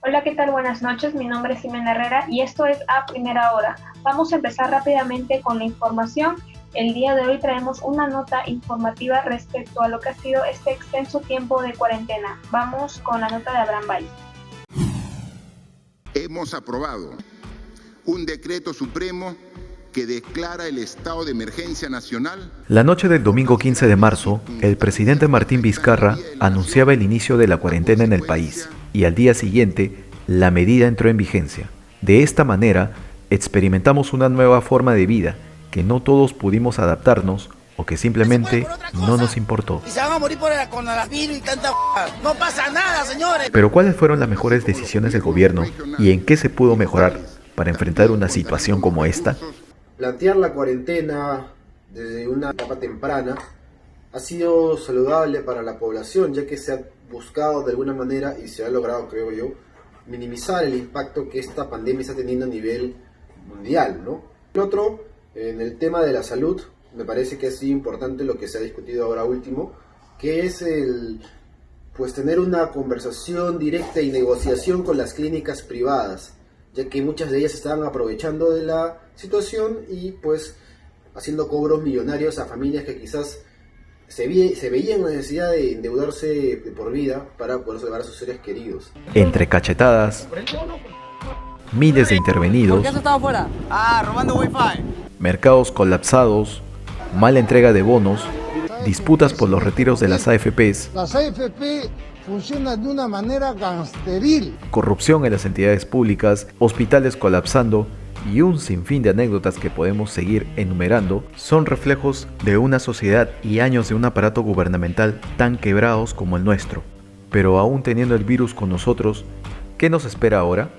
Hola, ¿qué tal? Buenas noches, mi nombre es Ximena Herrera y esto es A Primera Hora. Vamos a empezar rápidamente con la información. El día de hoy traemos una nota informativa respecto a lo que ha sido este extenso tiempo de cuarentena. Vamos con la nota de Abraham Valls. Hemos aprobado un decreto supremo que declara el estado de emergencia nacional. La noche del domingo 15 de marzo, el presidente Martín Vizcarra anunciaba el inicio de la cuarentena en el país y al día siguiente, la medida entró en vigencia. De esta manera, experimentamos una nueva forma de vida que no todos pudimos adaptarnos o que simplemente no nos importó. Y se van a morir por el coronavirus y tanta no pasa nada, señores. Pero ¿cuáles fueron las mejores decisiones del gobierno y en qué se pudo mejorar para enfrentar una situación como esta? Plantear la cuarentena desde una etapa temprana ha sido saludable para la población, ya que se ha buscado de alguna manera, y se ha logrado, creo yo, minimizar el impacto que esta pandemia está teniendo a nivel mundial, ¿no? El otro, en el tema de la salud, me parece que ha sido importante lo que se ha discutido ahora último, que es tener una conversación directa y negociación con las clínicas privadas, ya que muchas de ellas estaban aprovechando de la situación y haciendo cobros millonarios a familias que quizás se veían la necesidad de endeudarse de por vida para poder salvar a sus seres queridos. Entre cachetadas, miles de intervenidos, ¿Por qué has estado afuera? Robando wifi. mercados colapsados, mala entrega de bonos, disputas por los retiros de las AFPs, Las AFP funcionan de una manera gangsteril. corrupción en las entidades públicas, hospitales colapsando y un sinfín de anécdotas que podemos seguir enumerando son reflejos de una sociedad y años de un aparato gubernamental tan quebrados como el nuestro. Pero aún teniendo el virus con nosotros, ¿qué nos espera ahora?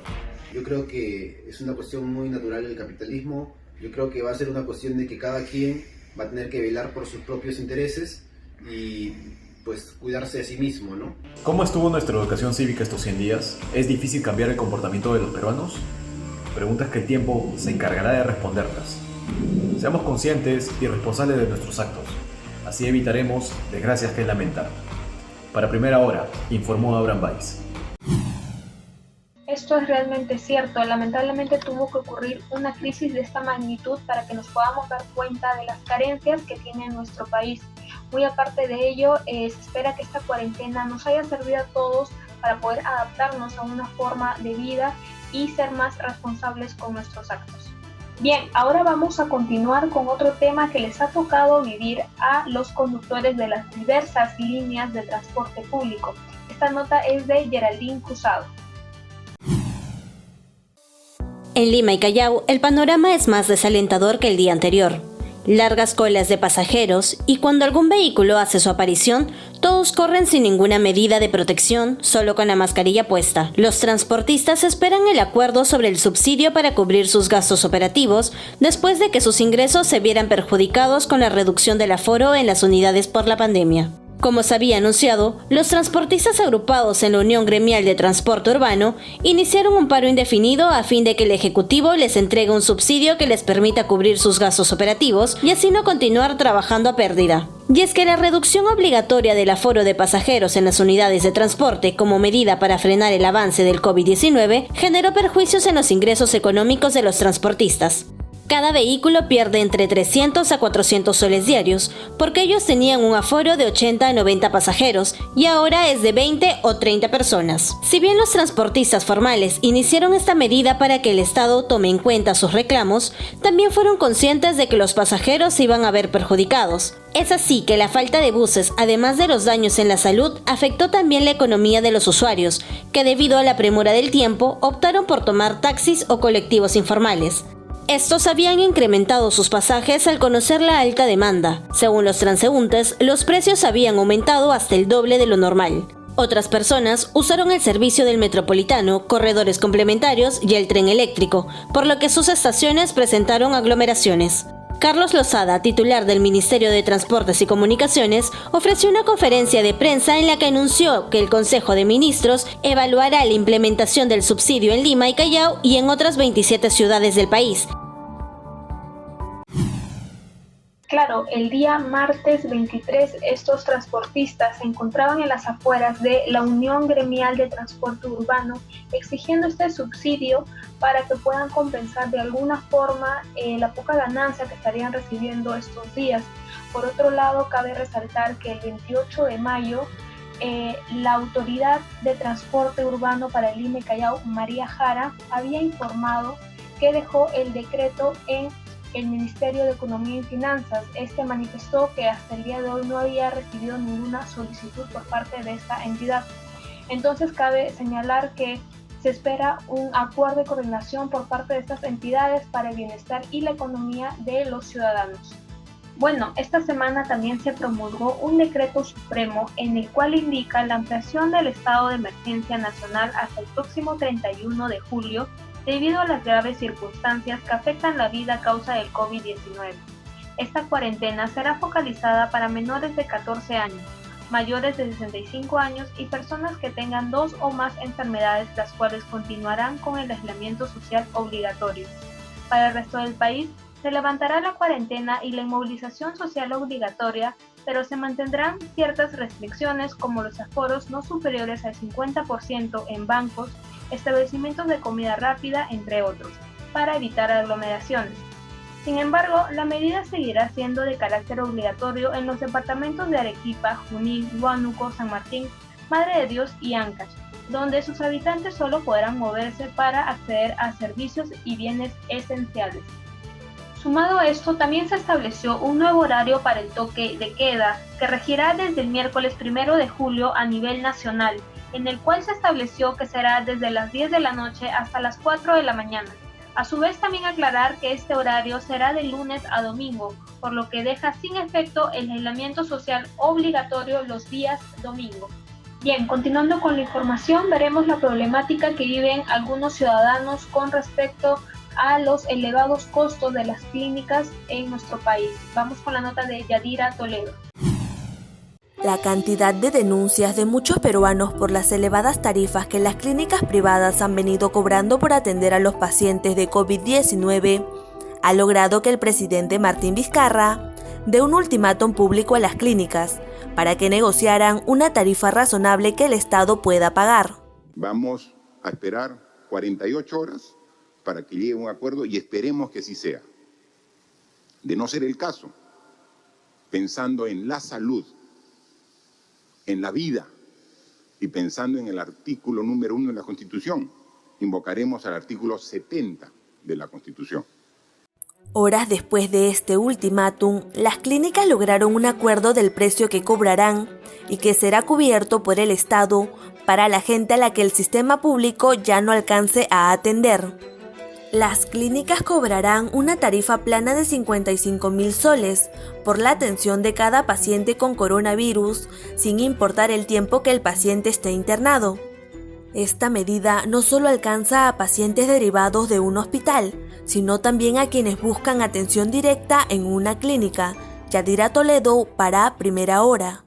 Yo creo que es una cuestión muy natural del capitalismo. Yo creo que va a ser una cuestión de que cada quien va a tener que velar por sus propios intereses y cuidarse de sí mismo, ¿no? ¿Cómo estuvo nuestra educación cívica estos 100 días? ¿Es difícil cambiar el comportamiento de los peruanos? Preguntas que el tiempo se encargará de responderlas. Seamos conscientes y responsables de nuestros actos. Así evitaremos desgracias que lamentar. Para Primera Hora, informó Abraham Valls. Esto es realmente cierto. Lamentablemente tuvo que ocurrir una crisis de esta magnitud para que nos podamos dar cuenta de las carencias que tiene nuestro país. Muy aparte de ello, se espera que esta cuarentena nos haya servido a todos para poder adaptarnos a una forma de vida y ser más responsables con nuestros actos. Bien, ahora vamos a continuar con otro tema que les ha tocado vivir a los conductores de las diversas líneas de transporte público. Esta nota es de Geraldine Cruzado. En Lima y Callao, el panorama es más desalentador que el día anterior. Largas colas de pasajeros y cuando algún vehículo hace su aparición, todos corren sin ninguna medida de protección, solo con la mascarilla puesta. Los transportistas esperan el acuerdo sobre el subsidio para cubrir sus gastos operativos después de que sus ingresos se vieran perjudicados con la reducción del aforo en las unidades por la pandemia. Como se había anunciado, los transportistas agrupados en la Unión Gremial de Transporte Urbano iniciaron un paro indefinido a fin de que el Ejecutivo les entregue un subsidio que les permita cubrir sus gastos operativos y así no continuar trabajando a pérdida. Y es que la reducción obligatoria del aforo de pasajeros en las unidades de transporte como medida para frenar el avance del COVID-19 generó perjuicios en los ingresos económicos de los transportistas. Cada vehículo pierde entre 300 a 400 soles diarios, porque ellos tenían un aforo de 80 a 90 pasajeros y ahora es de 20 o 30 personas. Si bien los transportistas formales iniciaron esta medida para que el Estado tome en cuenta sus reclamos, también fueron conscientes de que los pasajeros se iban a ver perjudicados. Es así que la falta de buses, además de los daños en la salud, afectó también la economía de los usuarios, que debido a la premura del tiempo optaron por tomar taxis o colectivos informales. Estos habían incrementado sus pasajes al conocer la alta demanda. Según los transeúntes, los precios habían aumentado hasta el doble de lo normal. Otras personas usaron el servicio del Metropolitano, corredores complementarios y el tren eléctrico, por lo que sus estaciones presentaron aglomeraciones. Carlos Lozada, titular del Ministerio de Transportes y Comunicaciones, ofreció una conferencia de prensa en la que anunció que el Consejo de Ministros evaluará la implementación del subsidio en Lima y Callao y en otras 27 ciudades del país. Claro, el día martes 23 estos transportistas se encontraban en las afueras de la Unión Gremial de Transporte Urbano exigiendo este subsidio para que puedan compensar de alguna forma la poca ganancia que estarían recibiendo estos días. Por otro lado, cabe resaltar que el 28 de mayo la Autoridad de Transporte Urbano para el Lima y Callao, María Jara, había informado que dejó el decreto en el Ministerio de Economía y Finanzas. Este manifestó que hasta el día de hoy no había recibido ninguna solicitud por parte de esta entidad. Entonces cabe señalar que se espera un acuerdo de coordinación por parte de estas entidades para el bienestar y la economía de los ciudadanos. Bueno, esta semana también se promulgó un decreto supremo en el cual indica la ampliación del estado de emergencia nacional hasta el próximo 31 de julio debido a las graves circunstancias que afectan la vida a causa del COVID-19. Esta cuarentena será focalizada para menores de 14 años, mayores de 65 años y personas que tengan 2 o más enfermedades, las cuales continuarán con el aislamiento social obligatorio. Para el resto del país, se levantará la cuarentena y la inmovilización social obligatoria, pero se mantendrán ciertas restricciones como los aforos no superiores al 50% en bancos, establecimientos de comida rápida, entre otros, para evitar aglomeraciones. Sin embargo, la medida seguirá siendo de carácter obligatorio en los departamentos de Arequipa, Junín, Huánuco, San Martín, Madre de Dios y Ancash, donde sus habitantes solo podrán moverse para acceder a servicios y bienes esenciales. Sumado a esto, también se estableció un nuevo horario para el toque de queda, que regirá desde el miércoles 1 de julio a nivel nacional, en el cual se estableció que será desde las 10 de la noche hasta las 4 de la mañana. A su vez, también aclarar que este horario será de lunes a domingo, por lo que deja sin efecto el aislamiento social obligatorio los días domingo. Bien, continuando con la información, veremos la problemática que viven algunos ciudadanos con respecto a los elevados costos de las clínicas en nuestro país. Vamos con la nota de Yadira Toledo. La cantidad de denuncias de muchos peruanos por las elevadas tarifas que las clínicas privadas han venido cobrando por atender a los pacientes de COVID-19 ha logrado que el presidente Martín Vizcarra dé un ultimátum público a las clínicas para que negociaran una tarifa razonable que el Estado pueda pagar. Vamos a esperar 48 horas para que llegue un acuerdo y esperemos que así sea. De no ser el caso, pensando en la salud, en la vida y pensando en el artículo número 1 de la Constitución, invocaremos al artículo 70 de la Constitución. Horas después de este ultimátum, las clínicas lograron un acuerdo del precio que cobrarán y que será cubierto por el Estado para la gente a la que el sistema público ya no alcance a atender. Las clínicas cobrarán una tarifa plana de 55.000 soles por la atención de cada paciente con coronavirus, sin importar el tiempo que el paciente esté internado. Esta medida no solo alcanza a pacientes derivados de un hospital, sino también a quienes buscan atención directa en una clínica. Yadira Toledo para Primera Hora.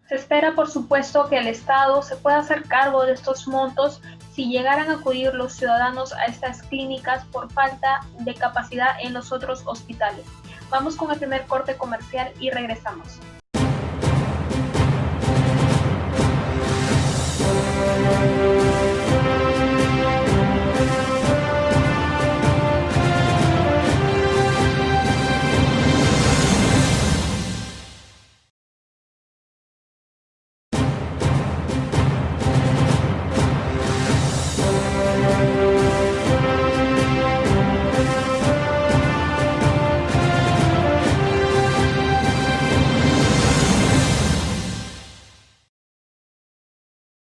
Se espera, por supuesto, que el Estado se pueda hacer cargo de estos montos si llegaran a acudir los ciudadanos a estas clínicas por falta de capacidad en los otros hospitales. Vamos con el primer corte comercial y regresamos.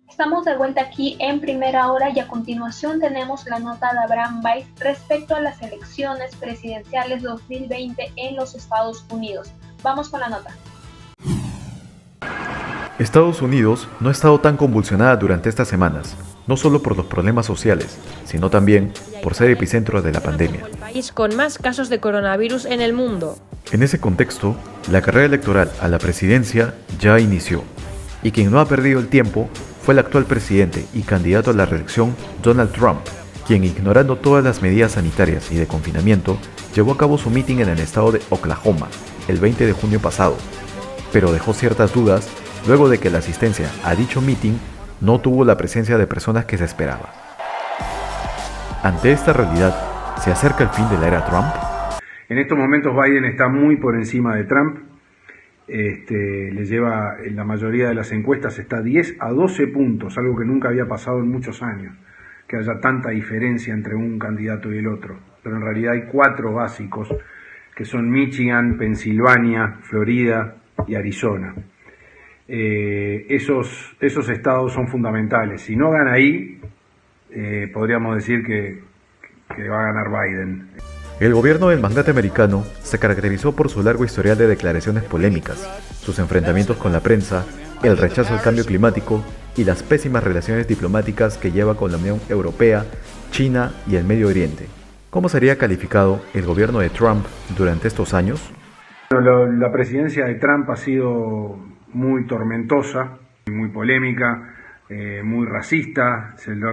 Estamos de vuelta aquí en Primera Hora y a continuación tenemos la nota de Abraham Weiss respecto a las elecciones presidenciales 2020 en los Estados Unidos. Vamos con la nota. Estados Unidos no ha estado tan convulsionada durante estas semanas, no solo por los problemas sociales, sino también por ser epicentro de la pandemia. El país con más casos de coronavirus en el mundo. En ese contexto, la carrera electoral a la presidencia ya inició, y quien no ha perdido el tiempo fue el actual presidente y candidato a la reelección, Donald Trump, quien, ignorando todas las medidas sanitarias y de confinamiento, llevó a cabo su mitin en el estado de Oklahoma el 20 de junio pasado, pero dejó ciertas dudas luego de que la asistencia a dicho mitin no tuvo la presencia de personas que se esperaba. Ante esta realidad, ¿se acerca el fin de la era Trump? En estos momentos Biden está muy por encima de Trump. Le lleva, en la mayoría de las encuestas está 10 a 12 puntos, algo que nunca había pasado en muchos años, que haya tanta diferencia entre un candidato y el otro. Pero en realidad hay 4 básicos, que son Michigan, Pensilvania, Florida y Arizona. Esos estados son fundamentales. Si no gana ahí, podríamos decir que va a ganar Biden. El gobierno del magnate americano se caracterizó por su largo historial de declaraciones polémicas, sus enfrentamientos con la prensa, el rechazo al cambio climático y las pésimas relaciones diplomáticas que lleva con la Unión Europea, China y el Medio Oriente. ¿Cómo sería calificado el gobierno de Trump durante estos años? La presidencia de Trump ha sido muy tormentosa, muy polémica, muy racista, se lo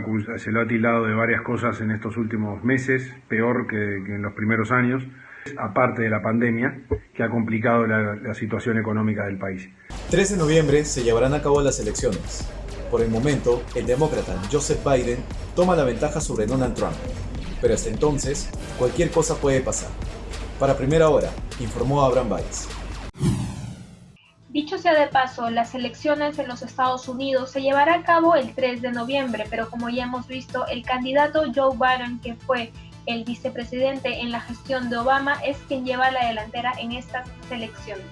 ha tildado de varias cosas en estos últimos meses, peor que en los primeros años, aparte de la pandemia, que ha complicado la situación económica del país. 3 de noviembre se llevarán a cabo las elecciones. Por el momento, el demócrata Joseph Biden toma la ventaja sobre Donald Trump, pero hasta entonces, cualquier cosa puede pasar. Para Primera Hora, informó Abraham Baez. Dicho sea de paso, las elecciones en los Estados Unidos se llevarán a cabo el 3 de noviembre, pero como ya hemos visto, el candidato Joe Biden, que fue el vicepresidente en la gestión de Obama, es quien lleva la delantera en estas elecciones.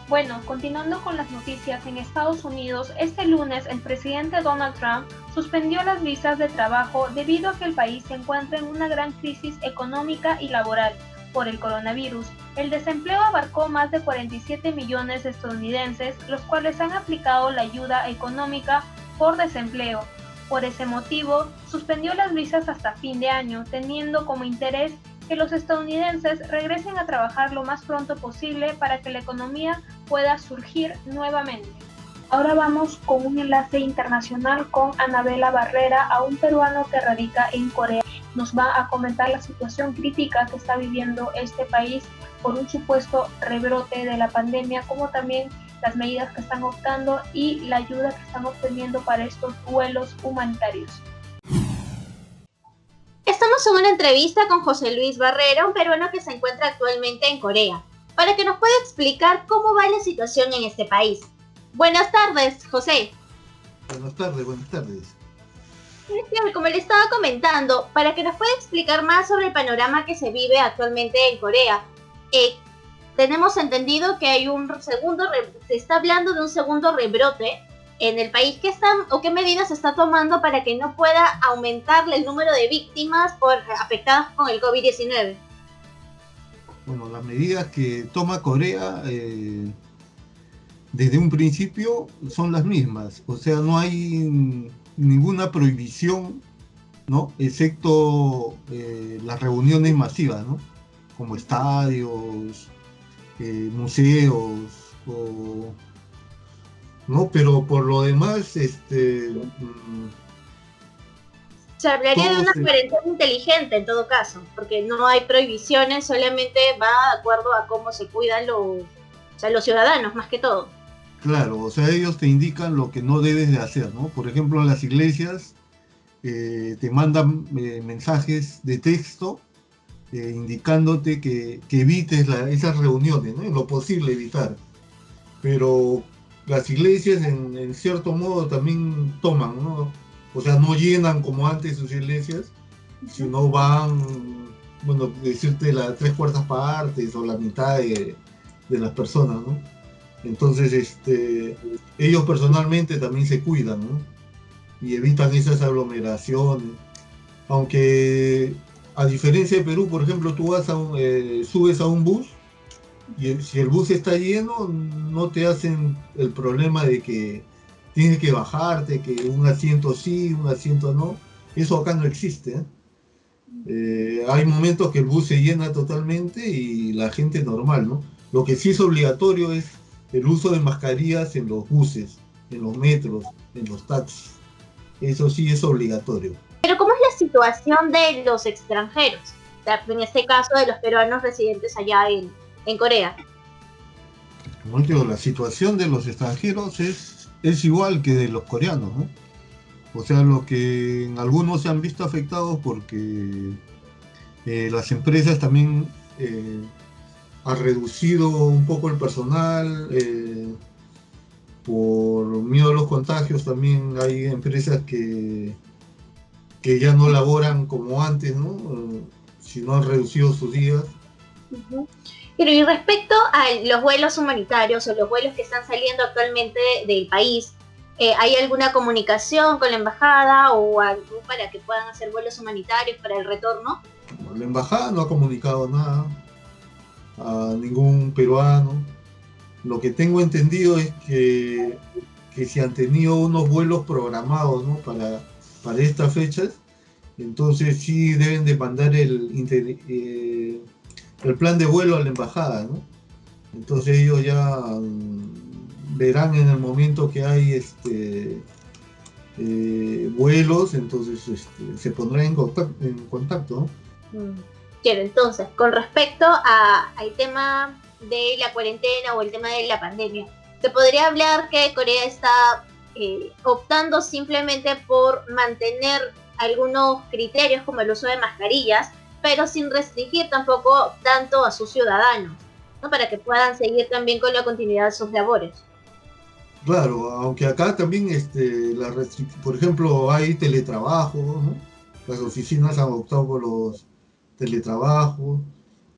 Bueno, continuando con las noticias, en Estados Unidos, este lunes el presidente Donald Trump suspendió las visas de trabajo debido a que el país se encuentra en una gran crisis económica y laboral por el coronavirus. El desempleo abarcó más de 47 millones de estadounidenses, los cuales han aplicado la ayuda económica por desempleo. Por ese motivo, suspendió las visas hasta fin de año, teniendo como interés que los estadounidenses regresen a trabajar lo más pronto posible para que la economía pueda surgir nuevamente. Ahora vamos con un enlace internacional con Anabela Barrera, a un peruano que radica en Corea. Nos va a comentar la situación crítica que está viviendo este país por un supuesto rebrote de la pandemia, como también las medidas que están optando y la ayuda que están obteniendo para estos vuelos humanitarios. Estamos en una entrevista con José Luis Barrera, un peruano que se encuentra actualmente en Corea, para que nos pueda explicar cómo va la situación en este país. Buenas tardes, José. Buenas tardes. Como le estaba comentando, para que nos pueda explicar más sobre el panorama que se vive actualmente en Corea. Tenemos entendido que hay se está hablando de un segundo rebrote en el país. ¿Qué medidas se está tomando para que no pueda aumentar el número de víctimas afectadas con el COVID-19? Bueno, las medidas que toma Corea desde un principio son las mismas. O sea, no hay ninguna prohibición, ¿no? Excepto las reuniones masivas, ¿no? Como estadios, museos, ¿no? Pero por lo demás, se hablaría de una cuarentena inteligente en todo caso, porque no hay prohibiciones, solamente va de acuerdo a cómo se cuidan los ciudadanos, más que todo. Claro, o sea, ellos te indican lo que no debes de hacer, ¿no? Por ejemplo, en las iglesias te mandan mensajes de texto indicándote que evites esas reuniones, ¿no? En lo posible evitar. Pero las iglesias en cierto modo también toman, ¿no? O sea, no llenan como antes sus iglesias, sino van, bueno, decirte las 3/4 partes o la mitad de las personas, ¿no? Entonces, ellos personalmente también se cuidan, ¿no? Y evitan esas aglomeraciones. Aunque, a diferencia de Perú, por ejemplo, tú subes a un bus y si el bus está lleno, no te hacen el problema de que tienes que bajarte, que un asiento sí, un asiento no. Eso acá no existe, ¿eh? Hay momentos que el bus se llena totalmente y la gente normal, ¿no? Lo que sí es obligatorio es el uso de mascarillas en los buses, en los metros, en los taxis. Eso sí es obligatorio. Pero ¿cómo es la situación de los extranjeros? En este caso de los peruanos residentes allá en Corea. Como digo, la situación de los extranjeros es igual que de los coreanos, ¿no? O sea, lo que en algunos se han visto afectados porque las empresas también han reducido un poco el personal, por miedo a los contagios. También hay empresas que ya no laboran como antes, ¿no? Sino han reducido sus días. Pero y respecto a los vuelos humanitarios o los vuelos que están saliendo actualmente del país, ¿hay alguna comunicación con la embajada o algo para que puedan hacer vuelos humanitarios para el retorno? La embajada no ha comunicado nada a ningún peruano. Lo que tengo entendido es que si han tenido unos vuelos programados, ¿no? para estas fechas, entonces sí deben de mandar el plan de vuelo a la embajada, ¿no? Entonces ellos ya verán en el momento que hay vuelos, entonces se pondrán en contacto, ¿no? Quiero, entonces, con respecto al tema de la cuarentena o el tema de la pandemia, ¿se podría hablar que Corea está optando simplemente por mantener algunos criterios como el uso de mascarillas, pero sin restringir tampoco tanto a sus ciudadanos, ¿no? Para que puedan seguir también con la continuidad de sus labores? Claro, aunque acá también por ejemplo, hay teletrabajo, ¿no? Las oficinas han optado por los teletrabajos.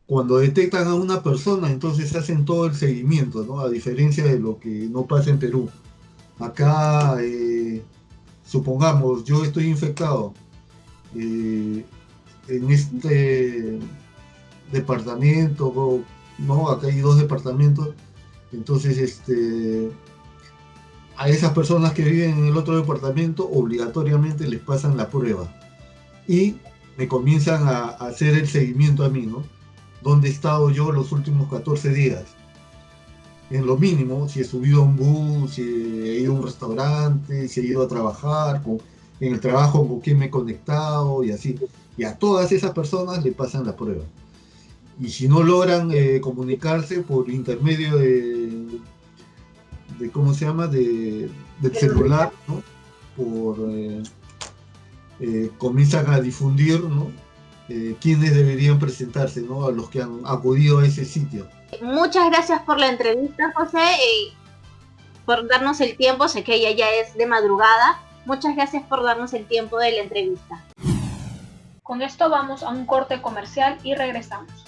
Cuando detectan a una persona, entonces hacen todo el seguimiento, ¿no? A diferencia de lo que no pasa en Perú. Acá, supongamos, yo estoy infectado en este departamento, ¿no? Acá hay 2 departamentos, entonces a esas personas que viven en el otro departamento obligatoriamente les pasan la prueba y me comienzan a hacer el seguimiento a mí, ¿no? ¿Dónde he estado yo los últimos 14 días? En lo mínimo, si he subido a un bus, si he ido a un restaurante, si he ido a trabajar, en el trabajo con quién me he conectado y así. Y a todas esas personas le pasan la prueba. Y si no logran comunicarse por intermedio de ¿cómo se llama? Del celular, ¿no? Comienzan a difundir, ¿no? Quiénes deberían presentarse, ¿no? A los que han acudido a ese sitio. Muchas gracias por la entrevista, José, por darnos el tiempo. Sé que ya es de madrugada. Muchas gracias por darnos el tiempo de la entrevista. Con esto vamos a un corte comercial y regresamos.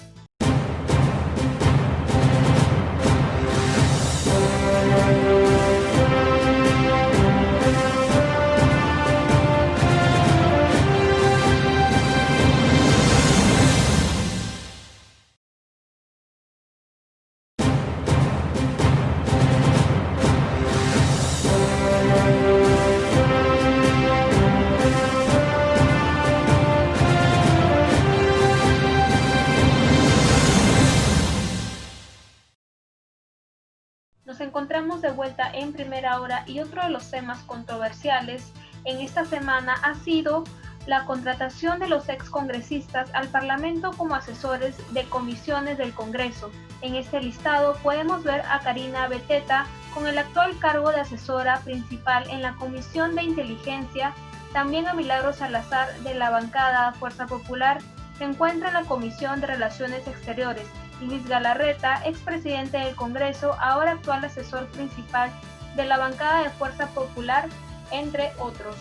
Nos encontramos de vuelta en Primera Hora y otro de los temas controversiales en esta semana ha sido la contratación de los excongresistas al Parlamento como asesores de comisiones del Congreso. En este listado podemos ver a Karina Beteta con el actual cargo de asesora principal en la Comisión de Inteligencia, también a Milagros Salazar de la bancada Fuerza Popular, se encuentra en la Comisión de Relaciones Exteriores, y Luis Galarreta, expresidente del Congreso, ahora actual asesor principal de la bancada de Fuerza Popular, entre otros.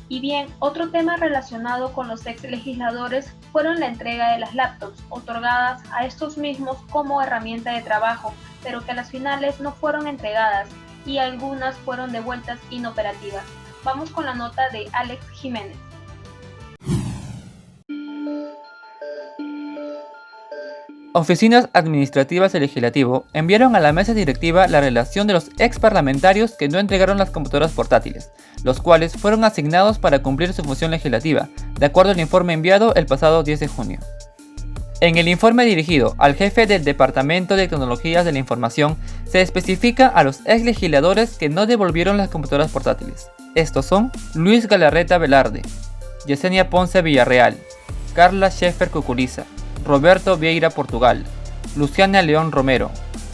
Y bien, otro tema relacionado con los ex legisladores fueron la entrega de las laptops, otorgadas a estos mismos como herramienta de trabajo, pero que a las finales no fueron entregadas y algunas fueron devueltas inoperativas. Vamos con la nota de Alex Jiménez. Oficinas Administrativas del Legislativo enviaron a la mesa directiva la relación de los ex parlamentarios que no entregaron las computadoras portátiles, los cuales fueron asignados para cumplir su función legislativa, de acuerdo al informe enviado el pasado 10 de junio. En el informe dirigido al jefe del Departamento de Tecnologías de la Información, se especifica a los ex legisladores que no devolvieron las computadoras portátiles. Estos son Luis Galarreta Velarde, Yesenia Ponce Villarreal, Carla Scheffer Cucuriza, Roberto Vieira Portugal, Luciana León Romero,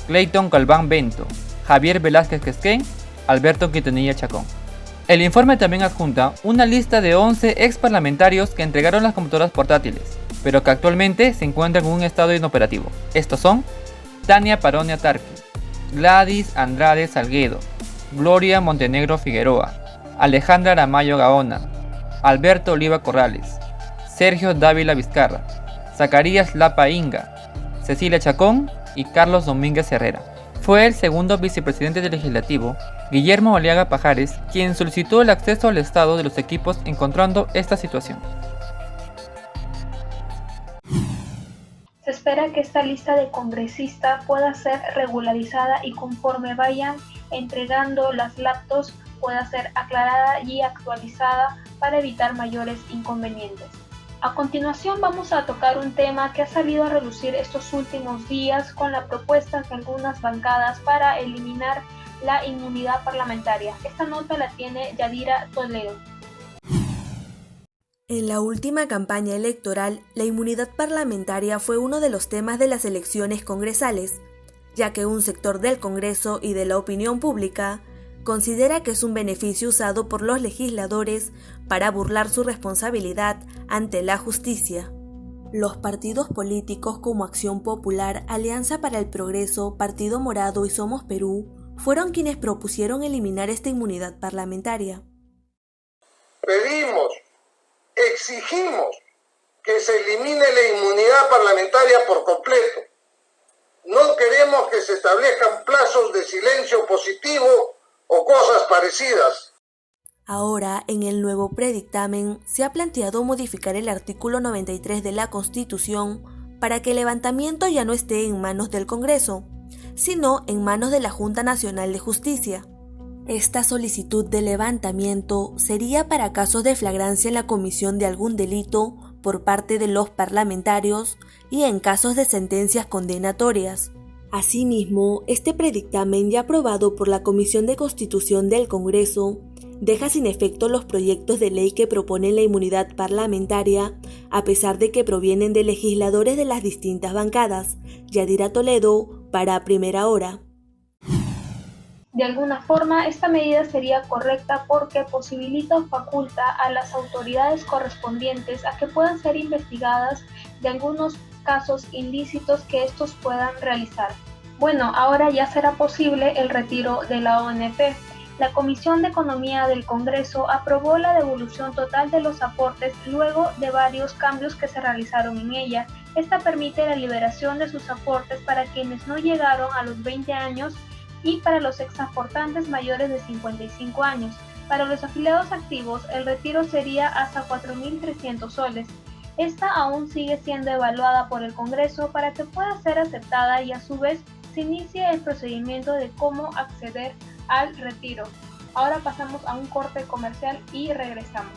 Clayton Galván Bento, Javier Velázquez Quesquén, Alberto Quintanilla Chacón. El informe también adjunta una lista de 11 ex parlamentarios que entregaron las computadoras portátiles, pero que actualmente se encuentran en un estado inoperativo. Estos son Tania Paronia Tarqui, Gladys Andrade Salguedo, Gloria Montenegro Figueroa, Alejandra Aramayo Gaona, Alberto Oliva Corrales, Sergio Dávila Vizcarra, Zacarías Lapa Inga, Cecilia Chacón y Carlos Domínguez Herrera. Fue el segundo vicepresidente del Legislativo, Guillermo Aliaga Pajares, quien solicitó el acceso al estado de los equipos encontrando esta situación. Se espera que esta lista de congresistas pueda ser regularizada y conforme vayan entregando las laptops pueda ser aclarada y actualizada para evitar mayores inconvenientes. A continuación vamos a tocar un tema que ha salido a relucir estos últimos días con la propuesta de algunas bancadas para eliminar la inmunidad parlamentaria. Esta nota la tiene Yadira Toledo. En la última campaña electoral, la inmunidad parlamentaria fue uno de los temas de las elecciones congresales, ya que un sector del Congreso y de la opinión pública considera que es un beneficio usado por los legisladores para burlar su responsabilidad ante la justicia. Los partidos políticos como Acción Popular, Alianza para el Progreso, Partido Morado y Somos Perú fueron quienes propusieron eliminar esta inmunidad parlamentaria. Pedimos, exigimos que se elimine la inmunidad parlamentaria por completo. No queremos que se establezcan plazos de silencio positivo o cosas parecidas. Ahora, en el nuevo predictamen, se ha planteado modificar el artículo 93 de la Constitución para que el levantamiento ya no esté en manos del Congreso, sino en manos de la Junta Nacional de Justicia. Esta solicitud de levantamiento sería para casos de flagrancia en la comisión de algún delito por parte de los parlamentarios y en casos de sentencias condenatorias. Asimismo, este predictamen ya aprobado por la Comisión de Constitución del Congreso deja sin efecto los proyectos de ley que proponen la inmunidad parlamentaria, a pesar de que provienen de legisladores de las distintas bancadas. Yadira Toledo, para Primera Hora. De alguna forma, esta medida sería correcta porque posibilita o faculta a las autoridades correspondientes a que puedan ser investigadas de algunos casos ilícitos que estos puedan realizar. Bueno, ahora ya será posible el retiro de la ONP. La Comisión de Economía del Congreso aprobó la devolución total de los aportes luego de varios cambios que se realizaron en ella. Esta permite la liberación de sus aportes para quienes no llegaron a los 20 años y para los exaportantes mayores de 55 años. Para los afiliados activos, el retiro sería hasta 4.300 soles. Esta aún sigue siendo evaluada por el Congreso para que pueda ser aceptada y a su vez se inicia el procedimiento de cómo acceder al retiro. Ahora pasamos a un corte comercial y regresamos.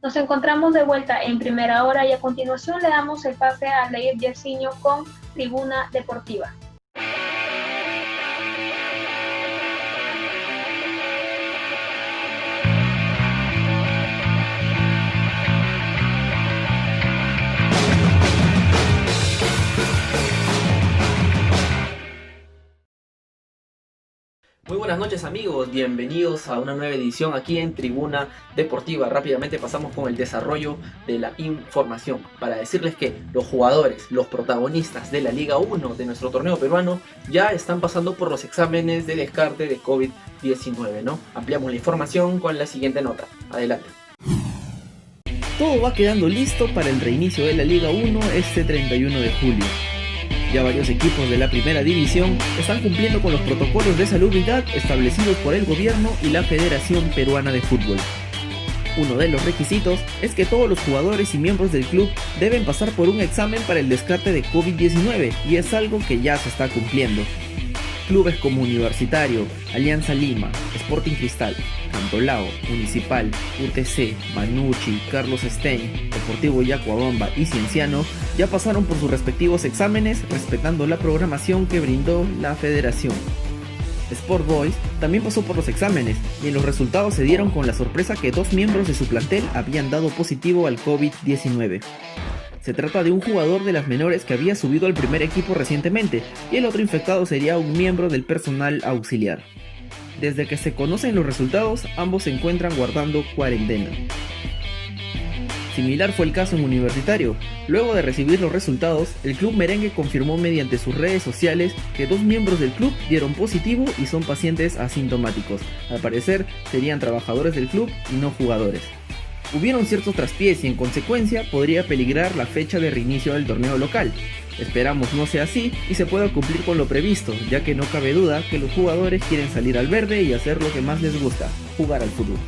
Nos encontramos de vuelta en Primera Hora y a continuación le damos el pase a Leir Yersinio con Tribuna Deportiva. Muy buenas noches amigos, bienvenidos a una nueva edición aquí en Tribuna Deportiva. Rápidamente pasamos con el desarrollo de la información para decirles que los jugadores, los protagonistas de la Liga 1 de nuestro torneo peruano ya están pasando por los exámenes de descarte de COVID-19, ¿no? Ampliamos la información con la siguiente nota. Adelante. Todo va quedando listo para el reinicio de la Liga 1 este 31 de julio. Ya varios equipos de la primera división están cumpliendo con los protocolos de salubridad establecidos por el gobierno y la Federación Peruana de Fútbol. Uno de los requisitos es que todos los jugadores y miembros del club deben pasar por un examen para el descarte de COVID-19 y es algo que ya se está cumpliendo. Clubes como Universitario, Alianza Lima, Sporting Cristal, Cantolao, Municipal, UTC, Manucci, Carlos Stein, Deportivo Yacuabamba y Cienciano ya pasaron por sus respectivos exámenes respetando la programación que brindó la federación. Sport Boys también pasó por los exámenes y en los resultados se dieron con la sorpresa que 2 miembros de su plantel habían dado positivo al COVID-19. Se trata de un jugador de las menores que había subido al primer equipo recientemente y el otro infectado sería un miembro del personal auxiliar. Desde que se conocen los resultados, ambos se encuentran guardando cuarentena. Similar fue el caso en Universitario. Luego de recibir los resultados, el club merengue confirmó mediante sus redes sociales que 2 miembros del club dieron positivo y son pacientes asintomáticos. Al parecer, serían trabajadores del club y no jugadores. Hubieron ciertos traspiés y en consecuencia podría peligrar la fecha de reinicio del torneo local. Esperamos no sea así y se pueda cumplir con lo previsto, ya que no cabe duda que los jugadores quieren salir al verde y hacer lo que más les gusta, jugar al fútbol.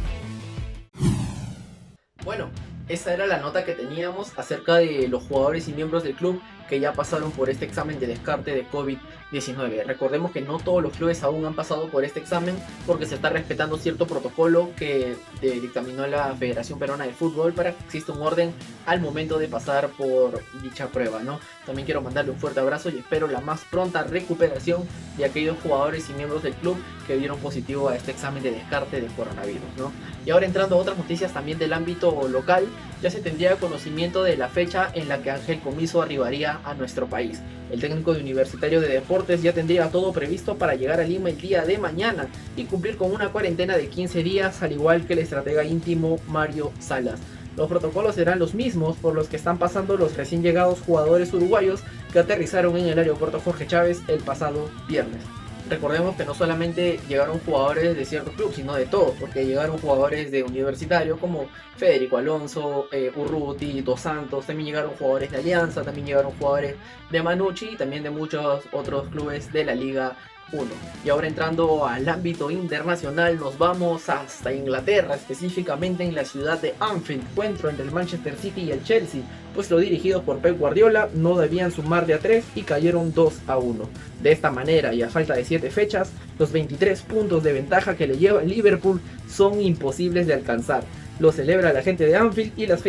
Bueno, esa era la nota que teníamos acerca de los jugadores y miembros del club que ya pasaron por este examen de descarte de COVID-19. Recordemos que no todos los clubes aún han pasado por este examen porque se está respetando cierto protocolo que dictaminó la Federación Peruana de Fútbol para que exista un orden al momento de pasar por dicha prueba, ¿no? También quiero mandarle un fuerte abrazo y espero la más pronta recuperación de aquellos jugadores y miembros del club que dieron positivo a este examen de descarte de coronavirus, ¿no? Y ahora entrando a otras noticias también del ámbito local, ya se tendría conocimiento de la fecha en la que Ángel Comiso arribaría a nuestro país. El técnico de Universitario de Deportes ya tendría todo previsto para llegar a Lima el día de mañana y cumplir con una cuarentena de 15 días, al igual que el estratega íntimo Mario Salas. Los protocolos serán los mismos por los que están pasando los recién llegados jugadores uruguayos que aterrizaron en el aeropuerto Jorge Chávez el pasado viernes. Recordemos que no solamente llegaron jugadores de cierto club, sino de todos, porque llegaron jugadores de Universitario como Federico Alonso, Urruti, Dos Santos, también llegaron jugadores de Alianza, también llegaron jugadores de Manucci y también de muchos otros clubes de la Liga 1. Y ahora entrando al ámbito internacional, nos vamos hasta Inglaterra, específicamente en la ciudad de Anfield, encuentro entre el Manchester City y el Chelsea, pues los dirigidos por Pep Guardiola no debían sumar de a 3 y cayeron 2-1. De esta manera y a falta de 7 fechas, los 23 puntos de ventaja que le lleva el Liverpool son imposibles de alcanzar. Lo celebra la gente de Anfield y las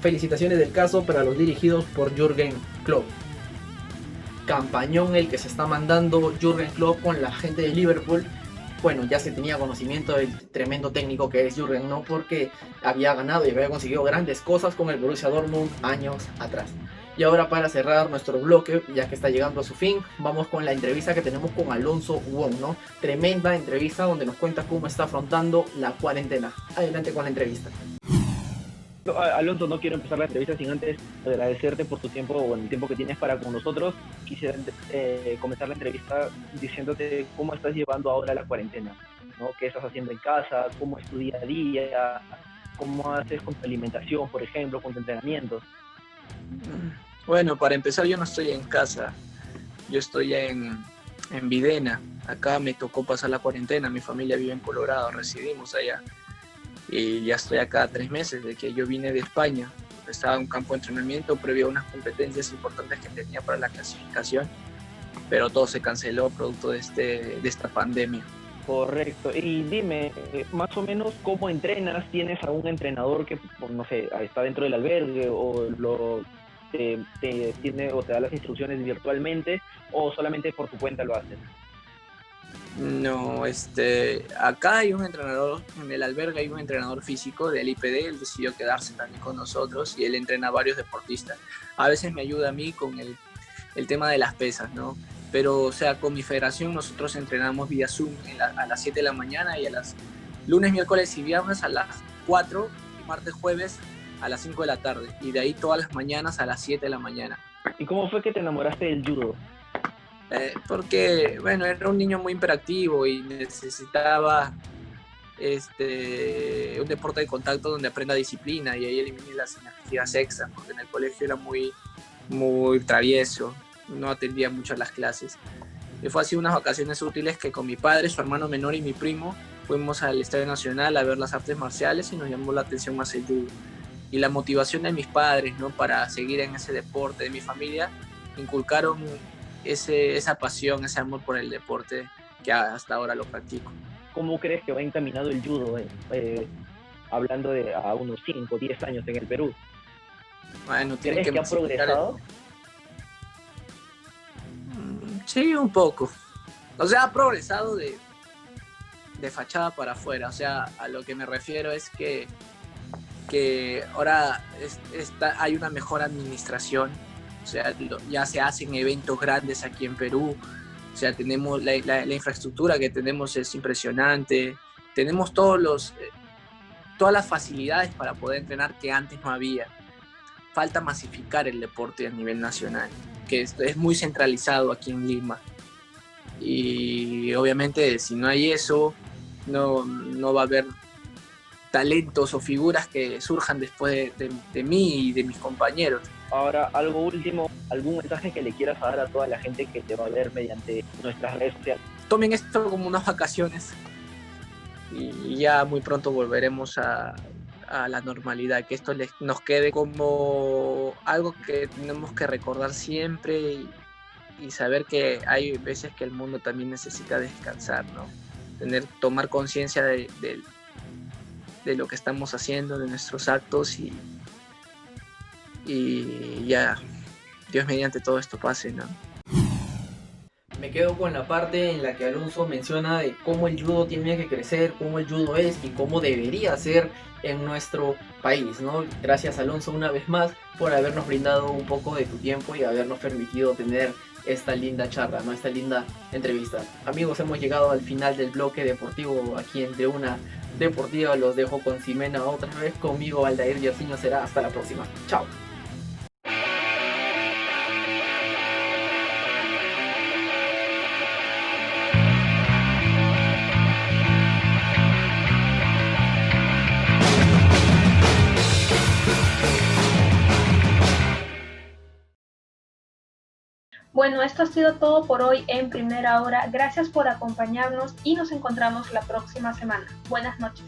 felicitaciones del caso para los dirigidos por Jürgen Klopp. Campañón el que se está mandando Jürgen Klopp con la gente de Liverpool. Bueno, ya se tenía conocimiento del tremendo técnico que es Jürgen, ¿no? Porque había ganado y había conseguido grandes cosas con el Borussia Dortmund años atrás. Y ahora para cerrar nuestro bloque, ya que está llegando a su fin, vamos con la entrevista que tenemos con Alonso Wong, ¿no? Tremenda entrevista donde nos cuenta cómo está afrontando la cuarentena. Adelante con la entrevista. Alonso, no quiero empezar la entrevista sin antes agradecerte por tu tiempo o el tiempo que tienes para con nosotros. Quisiera comenzar la entrevista diciéndote cómo estás llevando ahora la cuarentena, ¿no? ¿Qué estás haciendo en casa? ¿Cómo es tu día a día? ¿Cómo haces con tu alimentación, por ejemplo, con tu entrenamiento? Bueno, para empezar, yo no estoy en casa, yo estoy en Videna. Acá me tocó pasar la cuarentena, mi familia vive en Colorado, residimos allá. Y ya estoy acá 3 meses de que yo vine de España. Estaba en un campo de entrenamiento previo a unas competencias importantes que tenía para la clasificación, pero todo se canceló producto de esta pandemia. Correcto. Y dime, más o menos, ¿cómo entrenas? ¿Tienes a un entrenador que, no sé, está dentro del albergue o tiene o te da las instrucciones virtualmente o solamente por tu cuenta lo haces? No, acá hay un entrenador, en el albergue hay un entrenador físico del IPD, él decidió quedarse también con nosotros y él entrena a varios deportistas. A veces me ayuda a mí con el tema de las pesas, ¿no? Pero, o sea, con mi federación nosotros entrenamos vía Zoom a las 7 de la mañana y a las lunes, miércoles y viernes a las 4 y martes, jueves a las 5 de la tarde y de ahí todas las mañanas a las 7 de la mañana. ¿Y cómo fue que te enamoraste del judo? Porque, bueno, era un niño muy hiperactivo y necesitaba un deporte de contacto donde aprenda disciplina y ahí eliminé las energías extras, porque en el colegio era muy, muy travieso no atendía mucho a las clases. Y fue así unas vacaciones útiles que con mi padre, su hermano menor y mi primo fuimos al Estadio Nacional a ver las artes marciales y nos llamó la atención más el judo. Y la motivación de mis padres, ¿no?, para seguir en ese deporte, de mi familia, inculcaron esa pasión, ese amor por el deporte que hasta ahora lo practico. ¿Cómo crees que va encaminado el judo, hablando de a unos 5 o 10 años en el Perú? Bueno, tiene ¿Crees que ha progresado? Sí, un poco. O sea, ha progresado de fachada para afuera. O sea, a lo que me refiero es que ahora hay una mejor administración. O sea, ya se hacen eventos grandes aquí en Perú. O sea, tenemos la infraestructura que tenemos es impresionante. Tenemos todas las facilidades para poder entrenar que antes no había. Falta masificar el deporte a nivel nacional, que es muy centralizado aquí en Lima. Y obviamente si no hay eso, no va a haber talentos o figuras que surjan después de mí y de mis compañeros. Ahora, algo último, algún mensaje que le quieras dar a toda la gente que te va a ver mediante nuestras redes sociales. Tomen esto como unas vacaciones y ya muy pronto volveremos a la normalidad, que esto nos quede como algo que tenemos que recordar siempre y saber que hay veces que el mundo también necesita descansar, ¿no? Tomar conciencia de lo que estamos haciendo, de nuestros actos y ya, Dios mediante todo esto pase, ¿no? Me quedo con la parte en la que Alonso menciona de cómo el judo tiene que crecer, cómo el judo es y cómo debería ser en nuestro país, ¿no? Gracias, Alonso, una vez más por habernos brindado un poco de tu tiempo y habernos permitido tener esta linda charla, ¿no? Esta linda entrevista. Amigos, hemos llegado al final del bloque deportivo aquí en Tribuna Deportiva. Los dejo con Ximena otra vez, conmigo Aldair Yersiño. Será hasta la próxima. Chao. Bueno, esto ha sido todo por hoy en Primera Hora. Gracias por acompañarnos y nos encontramos la próxima semana. Buenas noches.